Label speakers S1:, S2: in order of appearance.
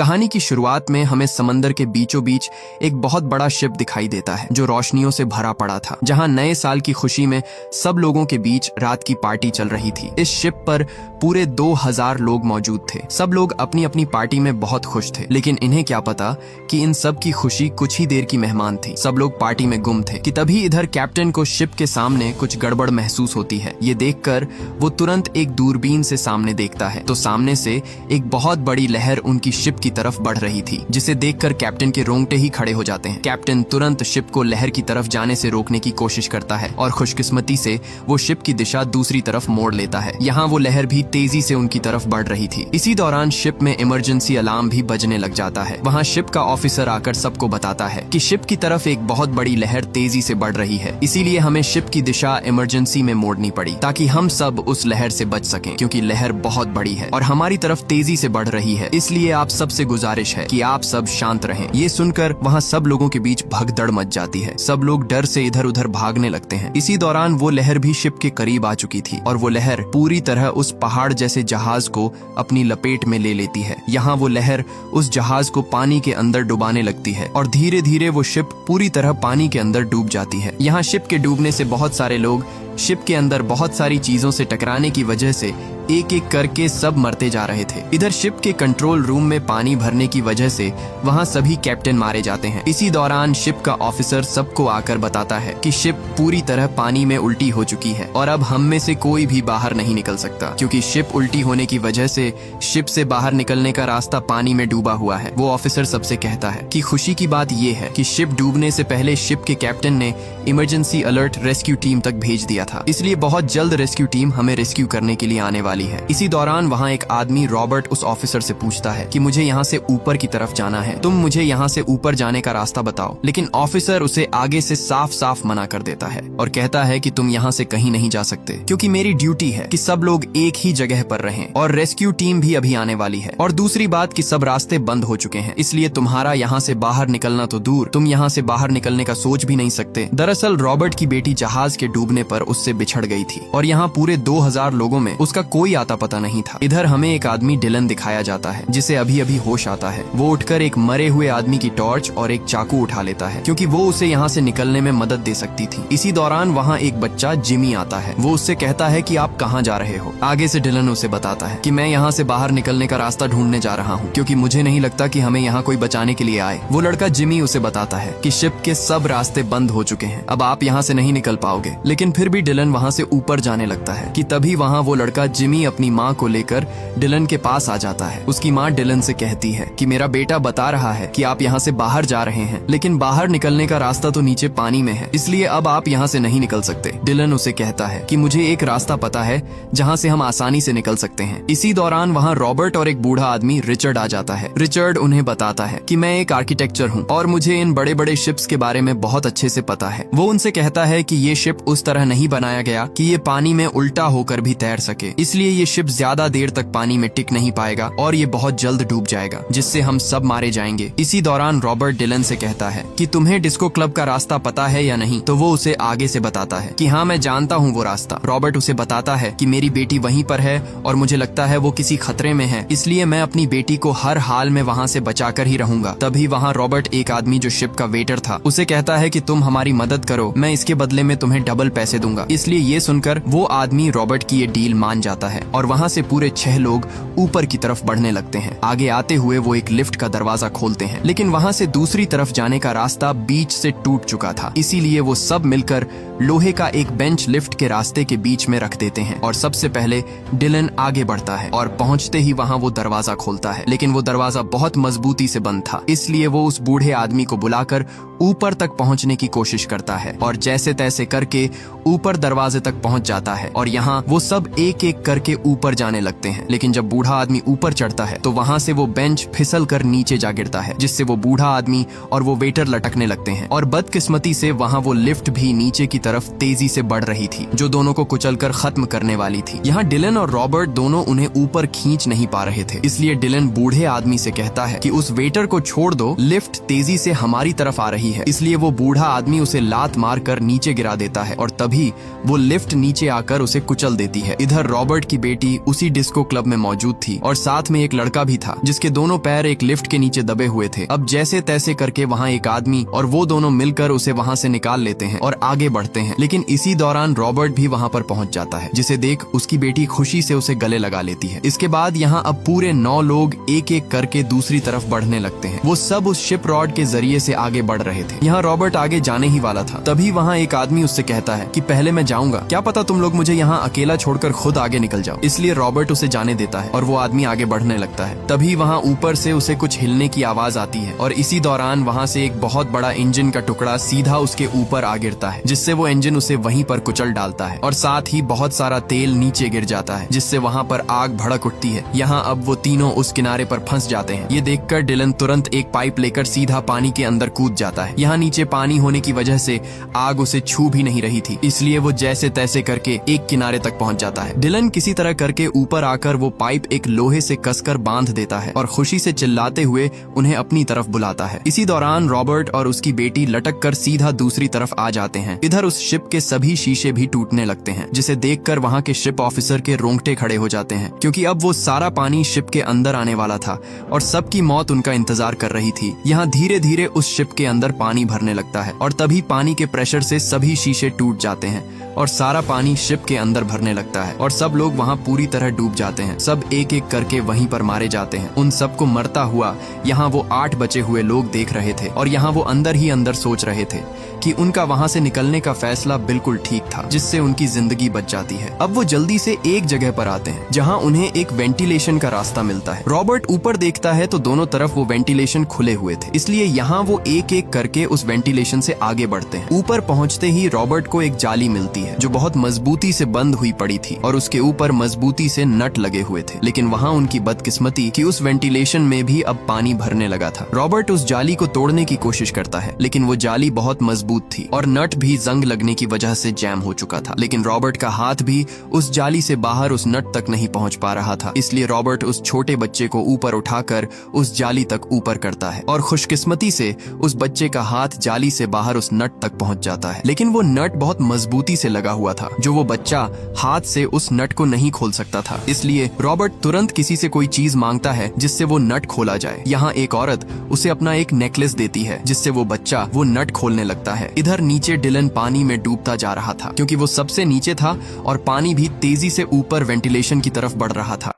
S1: कहानी की शुरुआत में हमें समंदर के बीचों बीच एक बहुत बड़ा शिप दिखाई देता है जो रोशनियों से भरा पड़ा था, जहां नए साल की खुशी में सब लोगों के बीच रात की पार्टी चल रही थी। इस शिप पर पूरे 2000 लोग मौजूद थे। सब लोग अपनी अपनी पार्टी में बहुत खुश थे, लेकिन इन्हें क्या पता कि इन सब की खुशी कुछ ही देर की मेहमान थी। सब लोग पार्टी में गुम थे कि तभी इधर कैप्टन को शिप के सामने कुछ गड़बड़ महसूस होती है। ये देखकर वो तुरंत एक दूरबीन से सामने देखता है तो सामने से एक बहुत बड़ी लहर उनकी शिप की तरफ बढ़ रही थी, जिसे देखकर कैप्टन के रोंगटे ही खड़े हो जाते हैं। कैप्टन तुरंत शिप को लहर की तरफ जाने से रोकने की कोशिश करता है और खुशकिस्मती से वो शिप की दिशा दूसरी तरफ मोड़ लेता है। यहाँ वो लहर भी तेजी से उनकी तरफ बढ़ रही थी। इसी दौरान शिप में इमरजेंसी अलार्म भी बजने लग जाता है। वहाँ शिप का ऑफिसर आकर सबको बताता है कि शिप की तरफ एक बहुत बड़ी लहर तेजी से बढ़ रही है, इसीलिए हमें शिप की दिशा इमरजेंसी में मोड़नी पड़ी ताकि हम सब उस लहर से बच सकें, क्योंकि लहर बहुत बड़ी है और हमारी तरफ तेजी से बढ़ रही है। इसलिए आप सबसे गुजारिश है कि आप सब शांत रहें। ये सुनकर वहाँ सब लोगों के बीच भगदड़ मच जाती है। सब लोग डर से इधर उधर भागने लगते हैं। इसी दौरान वो लहर भी शिप के करीब आ चुकी थी और वो लहर पूरी तरह उस पहाड़ जैसे जहाज को अपनी लपेट में ले लेती है। यहाँ वो लहर उस जहाज को पानी के अंदर डुबाने लगती है और धीरे धीरे वो शिप पूरी तरह पानी के अंदर डूब जाती है। यहाँ शिप के डूबने से बहुत सारे लोग शिप के अंदर बहुत सारी चीजों से टकराने की वजह से एक एक करके सब मरते जा रहे थे। इधर शिप के कंट्रोल रूम में पानी भरने की वजह से वहाँ सभी कैप्टन मारे जाते हैं। इसी दौरान शिप का ऑफिसर सबको आकर बताता है कि शिप पूरी तरह पानी में उल्टी हो चुकी है और अब हम में से कोई भी बाहर नहीं निकल सकता, क्योंकि शिप उल्टी होने की वजह से शिप से बाहर निकलने का रास्ता पानी में डूबा हुआ है। वो ऑफिसर सबसे कहता है कि खुशी की बात ये है कि शिप डूबने से पहले शिप के कैप्टन ने इमरजेंसी अलर्ट रेस्क्यू टीम तक भेज दिया था, इसलिए बहुत जल्द रेस्क्यू टीम हमें रेस्क्यू करने के लिए आने वाली है। इसी दौरान वहाँ एक आदमी रॉबर्ट उस ऑफिसर से पूछता है कि मुझे यहाँ से ऊपर की तरफ जाना है, तुम मुझे यहाँ से ऊपर जाने का रास्ता बताओ। लेकिन ऑफिसर उसे आगे से साफ साफ मना कर देता है और कहता है कि तुम यहाँ से कहीं नहीं जा सकते, क्योंकि मेरी ड्यूटी है कि सब लोग एक ही जगह पर रहें और रेस्क्यू टीम भी अभी आने वाली है। और दूसरी बात कि सब रास्ते बंद हो चुके हैं, इसलिए तुम्हारा यहाँ से बाहर निकलना तो दूर, तुम यहाँ से बाहर निकलने का सोच भी नहीं सकते। दरअसल रॉबर्ट की बेटी जहाज के डूबने पर उससे बिछड़ गई थी और यहाँ पूरे 2000 लोगों में उसका कोई आता पता नहीं था। इधर हमें एक आदमी डिलन दिखाया जाता है जिसे अभी अभी होश आता है। वो उठकर एक मरे हुए आदमी की टॉर्च और एक चाकू उठा लेता है, क्योंकि वो उसे यहाँ से निकलने में मदद दे सकती थी। इसी दौरान वहाँ एक बच्चा जिमी आता है। वो उससे कहता है कि आप कहाँ जा रहे हो। आगे से डिलन उसे बताता है कि मैं यहाँ से बाहर निकलने का रास्ता ढूंढने जा रहा हूँ, क्योंकि मुझे नहीं लगता कि हमें यहाँ कोई बचाने के लिए आए। वो लड़का जिमी उसे बताता है कि शिप के सब रास्ते बंद हो चुके हैं, अब आप यहाँ से नहीं निकल पाओगे। लेकिन फिर भी डिलन वहाँ से ऊपर जाने लगता है कि तभी वहाँ वो लड़का जिमी अपनी माँ को लेकर डिलन के पास आ जाता है। उसकी माँ डिलन से कहती है कि मेरा बेटा बता रहा है कि आप यहाँ से बाहर जा रहे हैं, लेकिन बाहर निकलने का रास्ता तो नीचे पानी में है, इसलिए अब आप यहाँ से नहीं निकल सकते। डिलन उसे कहता है कि मुझे एक रास्ता पता है जहाँ से हम आसानी से निकल सकते हैं। इसी दौरान वहाँ रॉबर्ट और एक बूढ़ा आदमी रिचर्ड आ जाता है। रिचर्ड उन्हें बताता है कि मैं एक आर्किटेक्चर हूँ और मुझे इन बड़े बड़े शिप्स के बारे में बहुत अच्छे से पता है। वो उनसे कहता है कि ये शिप उस तरह नहीं बनाया गया कि ये पानी में उल्टा होकर भी तैर सके, इसलिए ये शिप ज्यादा देर तक पानी में टिक नहीं पाएगा और ये बहुत जल्द डूब जाएगा, जिससे हम सब मारे जाएंगे। इसी दौरान रॉबर्ट डिलन से कहता है कि तुम्हें डिस्को क्लब का रास्ता पता है या नहीं, तो वो उसे आगे से बताता है कि हाँ मैं जानता हूँ वो रास्ता। रॉबर्ट उसे बताता है कि मेरी बेटी वहीं पर है और मुझे लगता है वो किसी खतरे में है, इसलिए मैं अपनी बेटी को हर हाल में वहाँ से बचाकर ही रहूंगा। तभी वहाँ रॉबर्ट एक आदमी जो शिप का वेटर था उसे कहता है कि तुम हमारी मदद करो, मैं इसके बदले में तुम्हें डबल पैसे दूंगा। इसलिए ये सुनकर वो आदमी रॉबर्ट की ये डील मान जाता है और वहाँ से पूरे 6 लोग ऊपर की तरफ बढ़ने लगते हैं। आगे आते हुए वो एक लिफ्ट का दरवाजा खोलते हैं, लेकिन वहाँ से दूसरी तरफ जाने का रास्ता बीच से टूट चुका था, इसीलिए वो सब मिलकर लोहे का एक बेंच लिफ्ट के रास्ते के बीच में रख देते हैं और सबसे पहले डिलन आगे बढ़ता है और पहुंचते ही वहाँ वो दरवाजा खोलता है, लेकिन वो दरवाजा बहुत मजबूती से बंद था, इसलिए वो उस बूढ़े आदमी को बुलाकर ऊपर तक पहुंचने की कोशिश करता है और जैसे तैसे करके ऊपर दरवाजे तक पहुंच जाता है और यहाँ वो सब एक एक करके ऊपर जाने लगते हैं। लेकिन जब बूढ़ा आदमी ऊपर चढ़ता है तो वहाँ से वो बेंच फिसल कर नीचे जा गिरता है, जिससे वो बूढ़ा आदमी और वो वेटर लटकने लगते हैं और बदकिस्मती से वहाँ वो लिफ्ट भी नीचे की तरफ तरफ तेजी से बढ़ रही थी, जो दोनों को कुचलकर खत्म करने वाली थी। यहाँ डिलन और रॉबर्ट दोनों उन्हें ऊपर खींच नहीं पा रहे थे, इसलिए डिलन बूढ़े आदमी से कहता है कि उस वेटर को छोड़ दो, लिफ्ट तेजी से हमारी तरफ आ रही है। इसलिए वो बूढ़ा आदमी उसे लात मारकर नीचे गिरा देता है और तभी वो लिफ्ट नीचे आकर उसे कुचल देती है। इधर रॉबर्ट की बेटी उसी डिस्को क्लब में मौजूद थी और साथ में एक लड़का भी था, जिसके दोनों पैर एक लिफ्ट के नीचे दबे हुए थे। अब जैसे तैसे करके वहाँ एक आदमी और वो दोनों मिलकर उसे वहाँ से निकाल लेते हैं और आगे बढ़ते हैं। लेकिन इसी दौरान रॉबर्ट भी वहाँ पर पहुँच जाता है, जिसे देख उसकी बेटी खुशी से उसे गले लगा लेती है। इसके बाद यहाँ अब पूरे 9 लोग एक एक करके दूसरी तरफ बढ़ने लगते हैं। वो सब उस शिप रॉड के जरिए से आगे बढ़ रहे थे। यहाँ रॉबर्ट आगे जाने ही वाला था, तभी वहाँ एक आदमी उससे कहता है कि पहले मैं जाऊंगा, क्या पता तुम लोग मुझे यहाँ अकेला छोड़कर खुद आगे निकल जाओ। इसलिए रॉबर्ट उसे जाने देता है और वो आदमी आगे बढ़ने लगता है। तभी वहाँ ऊपर से उसे कुछ हिलने की आवाज आती है और इसी दौरान वहाँ से एक बहुत बड़ा इंजन का टुकड़ा सीधा उसके ऊपर आ गिरता है, जिससे वो इंजन उसे वहीं पर कुचल डालता है और साथ ही बहुत सारा तेल नीचे गिर जाता है, जिससे वहाँ पर आग भड़क उठती है। यहाँ अब वो तीनों उस किनारे पर फंस जाते हैं। ये देखकर डिलन तुरंत एक पाइप लेकर सीधा पानी के अंदर कूद जाता है। यहाँ नीचे पानी होने की वजह से आग उसे छू भी नहीं रही थी, इसलिए वो जैसे तैसे करके एक किनारे तक पहुंच जाता है। डिलन किसी तरह करके ऊपर आकर वो पाइप एक लोहे से कसकर बांध देता है और खुशी से चिल्लाते हुए उन्हें अपनी तरफ बुलाता है। इसी दौरान रॉबर्ट और उसकी बेटी लटक कर सीधा दूसरी तरफ आ जाते हैं। इधर उस शिप के सभी शीशे भी टूटने लगते हैं, जिसे देखकर वहाँ के शिप ऑफिसर के रोंगटे खड़े हो जाते हैं, क्योंकि अब वो सारा पानी शिप के अंदर आने वाला था और सबकी मौत उनका इंतजार कर रही थी। यहाँ धीरे धीरे उस शिप के अंदर पानी भरने लगता है और तभी पानी के प्रेशर से सभी शीशे टूट जाते हैं और सारा पानी शिप के अंदर भरने लगता है और सब लोग वहाँ पूरी तरह डूब जाते हैं। सब एक एक करके वहीं पर मारे जाते हैं। उन सबको मरता हुआ यहाँ वो 8 बचे हुए लोग देख रहे थे और यहाँ वो अंदर ही अंदर सोच रहे थे कि उनका वहाँ से निकलने का फैसला बिल्कुल ठीक था, जिससे उनकी जिंदगी बच जाती है। अब वो जल्दी से एक जगह पर आते हैं जहाँ उन्हें एक वेंटिलेशन का रास्ता मिलता है। रॉबर्ट ऊपर देखता है तो दोनों तरफ वो वेंटिलेशन खुले हुए थे, इसलिए यहाँ वो एक एक करके उस वेंटिलेशन से आगे बढ़ते हैं। ऊपर पहुँचते ही रॉबर्ट को एक जाली मिलती है जो बहुत मजबूती से बंद हुई पड़ी थी और उसके ऊपर मजबूती से नट लगे हुए थे। लेकिन वहाँ उनकी बदकिस्मती कि उस वेंटिलेशन में भी अब पानी भरने लगा था। रॉबर्ट उस जाली को तोड़ने की कोशिश करता है, लेकिन वो जाली बहुत मजबूत थी और नट भी जंग लगने की वजह से जैम हो चुका था। लेकिन रॉबर्ट का हाथ भी उस जाली से बाहर उस नट तक नहीं पहुंच पा रहा था, इसलिए रॉबर्ट उस छोटे बच्चे को ऊपर उठाकर उस जाली तक ऊपर करता है और खुशकिस्मती से उस बच्चे का हाथ जाली से बाहर उस नट तक पहुंच जाता है। लेकिन वो नट बहुत मजबूती से लगा हुआ था, जो वो बच्चा हाथ से उस नट को नहीं खोल सकता था। इसलिए रॉबर्ट तुरंत किसी से कोई चीज मांगता है जिससे वो नट खोला जाए। यहाँ एक औरत उसे अपना एक नेकलेस देती है, जिससे वो बच्चा वो नट खोलने लगता है। इधर नीचे डिलन पानी में डूबता जा रहा था, क्योंकि वो सबसे नीचे था और पानी भी तेजी से ऊपर वेंटिलेशन की तरफ बढ़ रहा था।